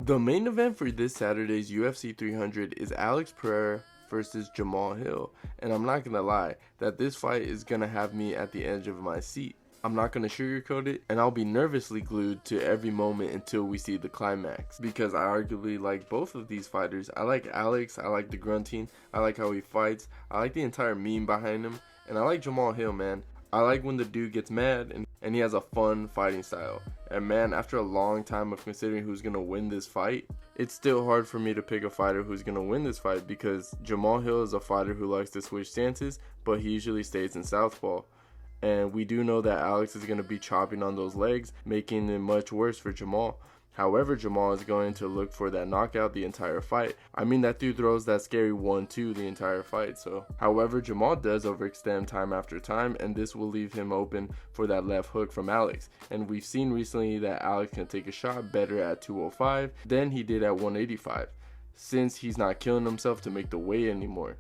The main event for this Saturday's UFC 300 is Alex Pereira versus Jamahal, and I'm not gonna lie that this fight is gonna have me at the edge of my seat. I'm not gonna sugarcoat it, and I'll be nervously glued to every moment until we see the climax, because I arguably like both of these fighters. I like Alex, I like the grunting, I like how he fights, I like the entire meme behind him, and I like Jamahal, man. I like when the dude gets mad and he has a fun fighting style. And man, after a long time of considering who's gonna win this fight, it's still hard for me to pick a fighter who's gonna win this fight, because Jamahal is a fighter who likes to switch stances, but he usually stays in southpaw. And we do know that Alex is gonna be chopping on those legs, making it much worse for Jamal. However, Jamal is going to look for that knockout the entire fight. I mean, that dude throws that scary 1-2 the entire fight. So, however, Jamal does overextend time after time, and this will leave him open for that left hook from Alex. And we've seen recently that Alex can take a shot better at 205 than he did at 185, since he's not killing himself to make the weight anymore.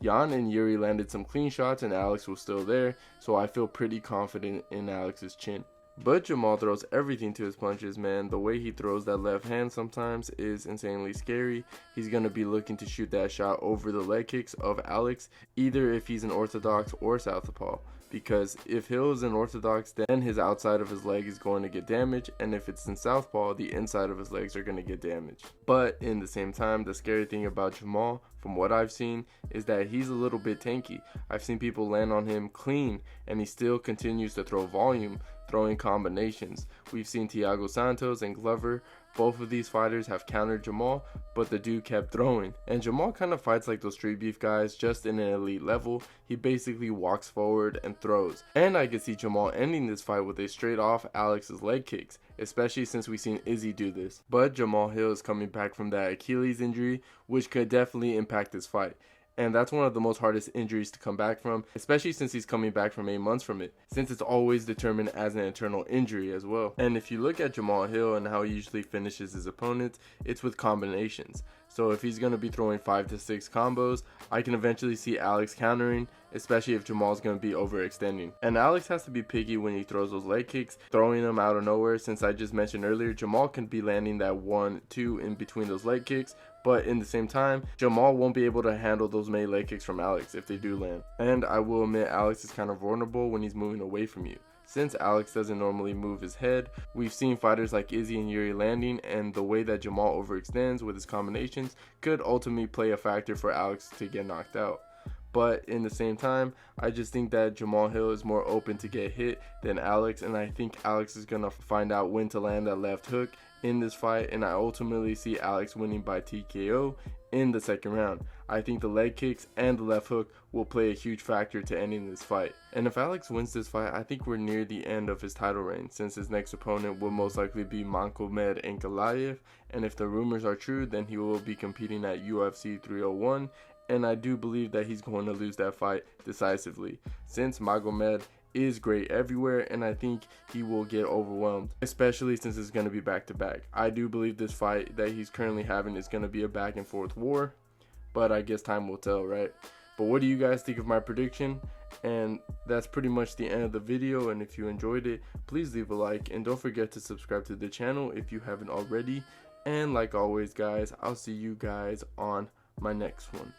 Jan and Yuri landed some clean shots and Alex was still there, so I feel pretty confident in Alex's chin. But Jamal throws everything to his punches, man. The way he throws that left hand sometimes is insanely scary. He's going to be looking to shoot that shot over the leg kicks of Alex, either if he's an orthodox or southpaw. Because if Hill is an orthodox, then his outside of his leg is going to get damaged, and if it's in southpaw, the inside of his legs are going to get damaged. But in the same time, the scary thing about Jamal, from what I've seen, is that he's a little bit tanky. I've seen people land on him clean, and he still continues to throw volume, throwing combinations. We've seen Thiago Santos and Glover. Both of these fighters have countered Jamal, but the dude kept throwing. And Jamal kind of fights like those street beef guys, just in an elite level. He basically walks forward and throws. And I could see Jamal ending this fight with a straight off Alex's leg kicks, especially since we've seen Izzy do this. But Jamahal is coming back from that Achilles injury, which could definitely impact this fight. And that's one of the most hardest injuries to come back from, especially since he's coming back from 8 months from it, since it's always determined as an internal injury as well. And if you look at Jamahal and how he usually finishes his opponents, it's with combinations. So if he's going to be throwing 5 to 6 combos, I can eventually see Alex countering, especially if Jamal's going to be overextending. And Alex has to be picky when he throws those leg kicks, throwing them out of nowhere. Since I just mentioned earlier, Jamal can be landing that 1-2 in between those leg kicks, but in the same time, Jamal won't be able to handle those many leg kicks from Alex if they do land. And I will admit, Alex is kind of vulnerable when he's moving away from you. Since Alex doesn't normally move his head, we've seen fighters like Izzy and Yuri landing, and the way that Jamal overextends with his combinations could ultimately play a factor for Alex to get knocked out. But in the same time, I just think that Jamahal is more open to get hit than Alex, and I think Alex is going to find out when to land that left hook in this fight, and I ultimately see Alex winning by TKO in the second round. I think the leg kicks and the left hook will play a huge factor to ending this fight. And if Alex wins this fight, I think we're near the end of his title reign, since his next opponent will most likely be Magomed Ankalaev, and if the rumors are true, then he will be competing at UFC 301, and I do believe that he's going to lose that fight decisively, since Magomed is great everywhere, and I think he will get overwhelmed, especially since it's going to be back-to-back. I do believe this fight that he's currently having is going to be a back-and-forth war, but I guess time will tell, right? But what do you guys think of my prediction? And that's pretty much the end of the video, and if you enjoyed it, please leave a like, and don't forget to subscribe to the channel if you haven't already. And like always, guys, I'll see you guys on my next one.